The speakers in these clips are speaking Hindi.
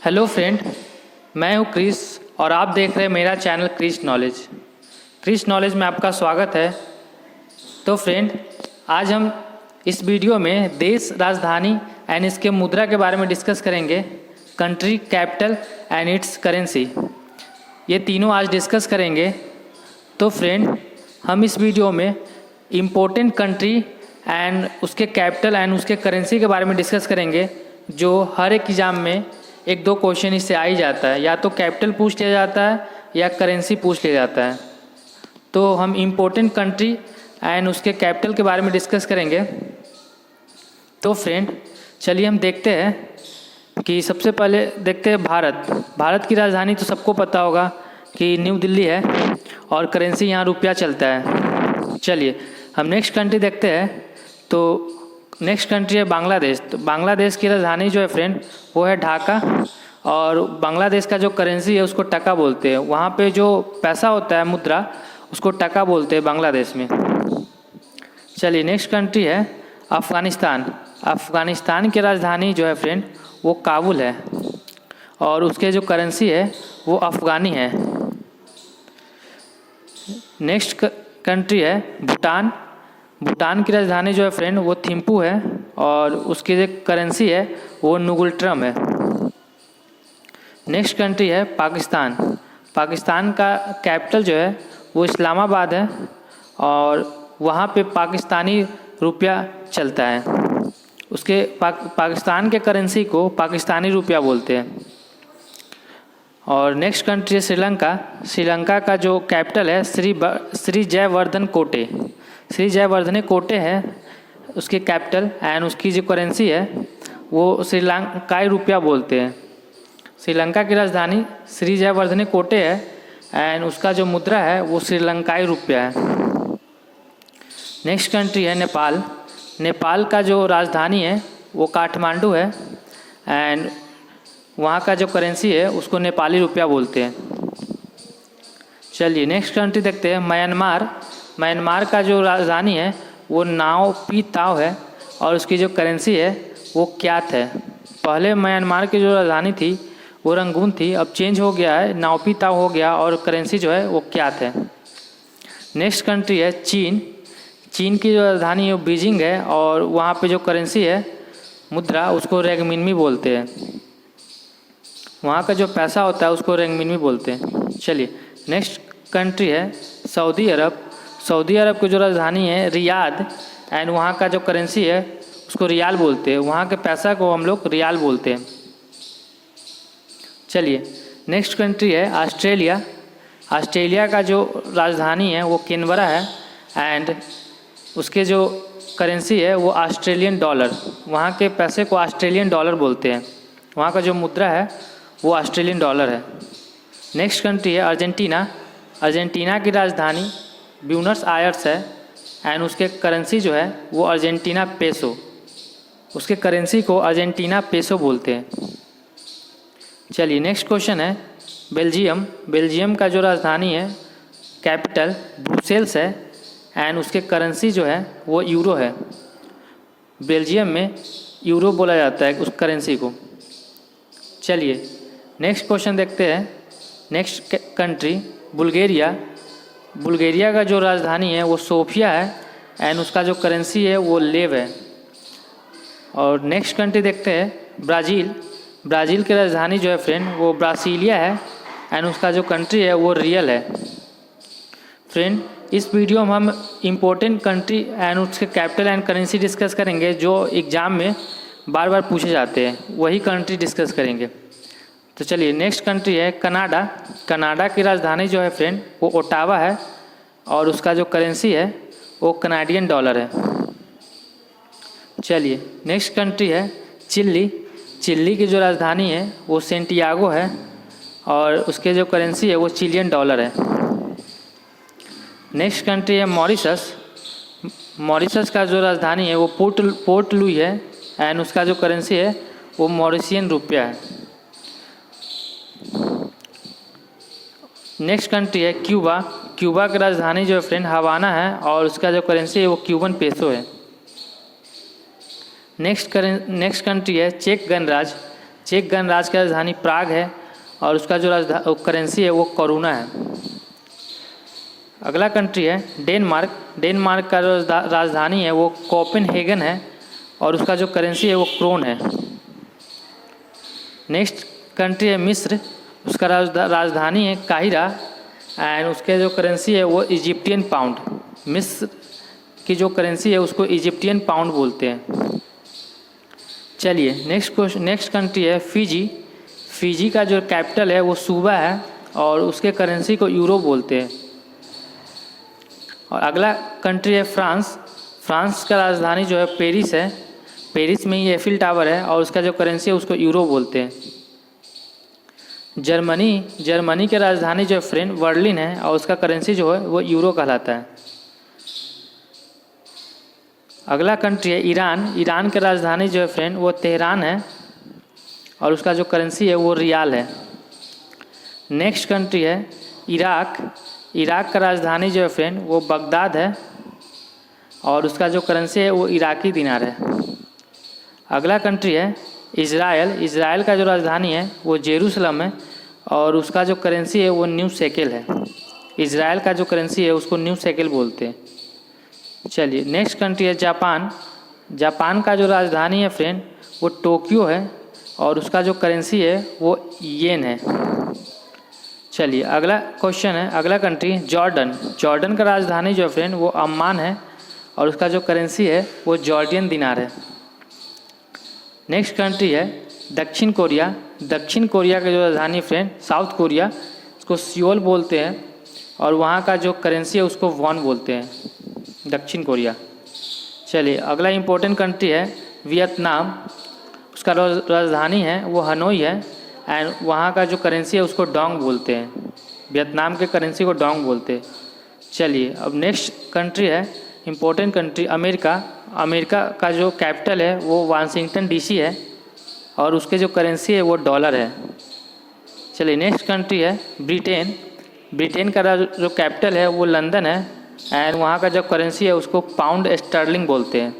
हेलो फ्रेंड, मैं हूं क्रिस और आप देख रहे हैं मेरा channel Chris Knowledge. Chris Knowledge में आपका स्वागत है। तो फ्रेंड, आज हम इस वीडियो में देश, राजधानी एंड इसके मुद्रा के बारे में डिस्कस करेंगे। Country, capital and it's currency, ये तीनों आज डिस्कस करेंगे। तो फ्रेंड, हम इस वीडियो में इम्पोर्टेंट कंट्री एंड उसके कैपिटल एंड उसके करेंसी के बारे में डिस्कस करेंगे, जो हर एक एग्ज़ाम में एक दो क्वेश्चन इससे आ ही जाता है। या तो कैपिटल पूछ लिया जाता है या करेंसी पूछ लिया जाता है। तो हम इम्पोर्टेंट कंट्री एंड उसके कैपिटल के बारे में डिस्कस करेंगे। तो फ्रेंड, चलिए हम देखते हैं कि सबसे पहले देखते हैं भारत की राजधानी तो सबको पता होगा कि न्यू दिल्ली है और करेंसी यहाँ रुपया चलता है। चलिए हम नेक्स्ट कंट्री देखते हैं। तो नेक्स्ट कंट्री है बांग्लादेश। तो बांग्लादेश की राजधानी जो है फ्रेंड वो है ढाका, और बांग्लादेश का जो करेंसी है उसको टका बोलते हैं। वहाँ पे जो पैसा होता है, मुद्रा, उसको टका बोलते हैं बांग्लादेश में। चलिए नेक्स्ट कंट्री है अफ़गानिस्तान। अफ़गानिस्तान की राजधानी जो है फ्रेंड वो काबुल है, और उसके जो करेंसी है वो अफ़गानी है। नेक्स्ट कंट्री है भूटान। भूटान की राजधानी जो है फ्रेंड वो थिम्पू है, और उसकी जो करेंसी है वो नुगुल्ट्रम है। नेक्स्ट कंट्री है पाकिस्तान। पाकिस्तान का कैपिटल जो है वो इस्लामाबाद है, और वहाँ पे पाकिस्तानी रुपया चलता है। उसके पाकिस्तान के करेंसी को पाकिस्तानी रुपया बोलते हैं। और नेक्स्ट कंट्री है श्रीलंका। श्रीलंका का जो कैपिटल है श्री जयवर्धन कोटे। श्री जयवर्धने कोटे है उसकी कैपिटल, एंड उसकी जो करेंसी है वो श्रीलंकाई रुपया बोलते हैं। श्रीलंका की राजधानी श्री जयवर्धने कोटे है, एंड उसका जो मुद्रा है वो श्रीलंकाई रुपया है। नेक्स्ट कंट्री है नेपाल। नेपाल का जो राजधानी है वो काठमांडू है, एंड वहाँ का जो करेंसी है उसको नेपाली रुपया बोलते हैं। चलिए नेक्स्ट कंट्री देखते हैं म्यांमार। म्यांमार का जो राजधानी है वो नाओ पी ताओ है, और उसकी जो करेंसी है वो क्यात है। पहले म्यांमार की जो राजधानी थी वो रंगून थी, अब चेंज हो गया है, नाओ पी ताओ हो गया, और करेंसी जो है वो क्यात है। नेक्स्ट कंट्री है चीन। चीन की जो राजधानी है वो बीजिंग है, और वहाँ पे जो करेंसी है, मुद्रा, उसको रेगमिनमी बोलते हैं। वहाँ का जो पैसा होता है उसको रेगमिनमी बोलते हैं। चलिए नेक्स्ट कंट्री है सऊदी अरब। सऊदी अरब की जो राजधानी है रियाद, एंड वहाँ का जो करेंसी है उसको रियाल बोलते हैं। वहाँ के पैसा को हम लोग रियाल बोलते हैं। चलिए नेक्स्ट कंट्री है ऑस्ट्रेलिया। ऑस्ट्रेलिया का जो राजधानी है वो कैनबरा है, एंड उसके जो करेंसी है वो ऑस्ट्रेलियन डॉलर। वहाँ के पैसे को ऑस्ट्रेलियन डॉलर बोलते हैं। वहाँ का जो मुद्रा है वो ऑस्ट्रेलियन डॉलर है। नेक्स्ट कंट्री है अर्जेंटीना। अर्जेंटीना की राजधानी ब्यूनस आयर्स है, एंड उसके करेंसी जो है वो अर्जेंटीना पेसो। उसके करेंसी को अर्जेंटीना पेसो बोलते हैं। चलिए नेक्स्ट क्वेश्चन है बेल्जियम। बेल्जियम का जो राजधानी है, कैपिटल ब्रुसेल्स है, एंड उसके करेंसी जो है वो यूरो है। बेल्जियम में यूरो बोला जाता है उस करेंसी को। चलिए नेक्स्ट क्वेश्चन देखते हैं। Next country Bulgaria. बुल्गारिया का जो राजधानी है वो सोफिया है, एंड उसका जो करेंसी है वो लेव है। और नेक्स्ट कंट्री देखते हैं ब्राज़ील। ब्राज़ील की राजधानी जो है फ्रेंड वो ब्रासीलिया है, एंड उसका जो कंट्री है वो रियल है। फ्रेंड, इस वीडियो में हम इम्पोर्टेंट कंट्री एंड उसके कैपिटल एंड करेंसी डिस्कस करेंगे, जो एग्ज़ाम में बार बार पूछे जाते हैं, वही कंट्री डिस्कस करेंगे। तो चलिए नेक्स्ट कंट्री है कनाडा। कनाडा की राजधानी जो है फ्रेंड वो ओटावा है, और उसका जो करेंसी है वो कनाडियन डॉलर है। चलिए नेक्स्ट कंट्री है चिली। चिली की जो राजधानी है वो सेंटियागो है, और उसके जो करेंसी है वो चिलियन डॉलर है। नेक्स्ट कंट्री है मॉरिशस। मॉरिशस का जो राजधानी है वो पोर्ट लुई है, एंड उसका जो करेंसी है वो मॉरिशियन रुपया है। नेक्स्ट कंट्री है क्यूबा। क्यूबा की राजधानी जो है फ्रेंड हवाना है, और उसका जो करेंसी है वो क्यूबन पेसो है। नेक्स्ट कंट्री है चेक गणराज्य। चेक गणराज्य की राजधानी प्राग है और उसका जो करेंसी है वो करोना है। अगला कंट्री है डेनमार्क। डेनमार्क का जो राजधानी है वो कोपेनहेगन है और उसका जो करेंसी है वो क्रोन है। नेक्स्ट कंट्री है मिस्र। उसका राजधानी है काहिरा एंड उसके जो करेंसी है वो इजिप्टियन पाउंड। मिस्र की जो करेंसी है उसको इजिप्टियन पाउंड बोलते हैं। चलिए नेक्स्ट कंट्री है फिजी। फिजी का जो कैपिटल है वो सूबा है और उसके करेंसी को यूरो बोलते हैं। और अगला कंट्री है फ्रांस। फ्रांस का राजधानी जो है पेरिस है। पेरिस में ही एफिल टावर है और उसका जो करेंसी है उसको यूरो बोलते हैं। जर्मनी की राजधानी जो है बर्लिन है और उसका करेंसी जो है वो यूरो कहलाता है। अगला कंट्री है ईरान। ईरान की राजधानी जो है वो तेहरान है और उसका जो करेंसी है वो रियाल है। नेक्स्ट कंट्री है इराक। इराक का राजधानी जो है वो बगदाद है और उसका जो करेंसी है वो इराकी दिनार है। अगला कंट्री है इज़राइल। इज़राइल का जो राजधानी है वो जेरूसलम है और उसका जो करेंसी है वो न्यू शेकेल है। इज़राइल का जो करेंसी है उसको न्यू शेकेल बोलते हैं। चलिए नेक्स्ट कंट्री है जापान। जापान का जो राजधानी है वो टोक्यो है और उसका जो करेंसी है वो येन है। चलिए अगला क्वेश्चन है, अगला कंट्री जॉर्डन। जॉर्डन का राजधानी जो है वो अम्मान है और उसका जो करेंसी है वो जॉर्डियन दिनार है। नेक्स्ट कंट्री है दक्षिण कोरिया। दक्षिण कोरिया का जो राजधानी साउथ कोरिया, उसको सियोल बोलते हैं और वहाँ का जो करेंसी है उसको वॉन बोलते हैं, दक्षिण कोरिया। चलिए अगला इम्पोर्टेंट कंट्री है वियतनाम। उसका राजधानी है वो हनोई है एंड वहाँ का जो करेंसी है उसको डोंग बोलते हैं। वियतनाम के करेंसी को डोंग बोलते हैं। चलिए अब नेक्स्ट कंट्री है इम्पोर्टेंट कंट्री अमेरिका। अमेरिका का जो कैपिटल है वो वाशिंगटन डीसी है और उसके जो करेंसी है वो डॉलर है। चलिए नेक्स्ट कंट्री है ब्रिटेन। ब्रिटेन का जो कैपिटल है वो लंदन है एंड वहाँ का जो करेंसी है उसको पाउंड स्टर्लिंग बोलते हैं।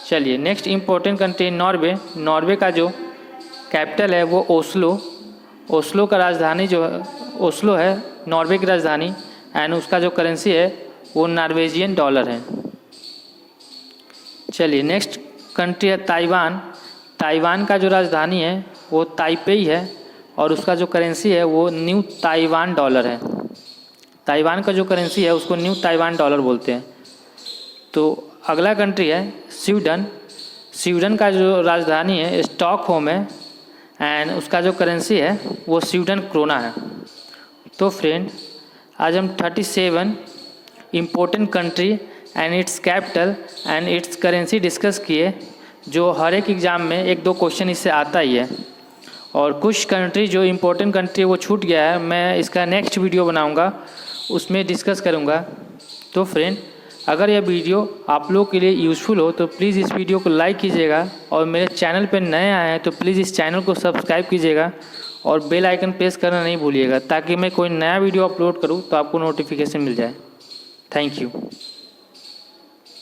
चलिए next important country Norway. Norway का जो कैपिटल है वो ओस्लो। ओस्लो का राजधानी जो है ओस्लो है, नॉर्वे की राजधानी एंड उसका जो करेंसी है वो नॉर्वेजियन डॉलर है। चलिए नेक्स्ट कंट्री है ताइवान। ताइवान का जो राजधानी है वो ताइपेई है और उसका जो करेंसी है वो न्यू ताइवान डॉलर है। ताइवान का जो करेंसी है उसको न्यू ताइवान डॉलर बोलते हैं। तो अगला कंट्री है स्वीडन। स्वीडन का जो राजधानी है स्टॉकहोम है एंड उसका जो करेंसी है वो स्वीडन क्रोना है। तो फ्रेंड आज हम 37 important country and it's capital and it's currency discuss किए, जो हर एक एग्ज़ाम में 1-2 क्वेश्चन इससे आता ही है। और कुछ कंट्री जो इम्पोर्टेंट कंट्री वो छूट गया है, मैं इसका नेक्स्ट वीडियो बनाऊंगा, उसमें डिस्कस करूंगा। तो फ्रेंड अगर यह वीडियो आप लोग के लिए यूज़फुल हो तो प्लीज़ इस वीडियो को लाइक कीजिएगा और मेरे चैनल पर नए आए हैं तो प्लीज़ इस चैनल को सब्सक्राइब कीजिएगा और बेल आइकन प्रेस करना नहीं भूलिएगा, ताकि मैं कोई नया वीडियो अपलोड करूं तो आपको नोटिफिकेशन मिल जाए। Thank you.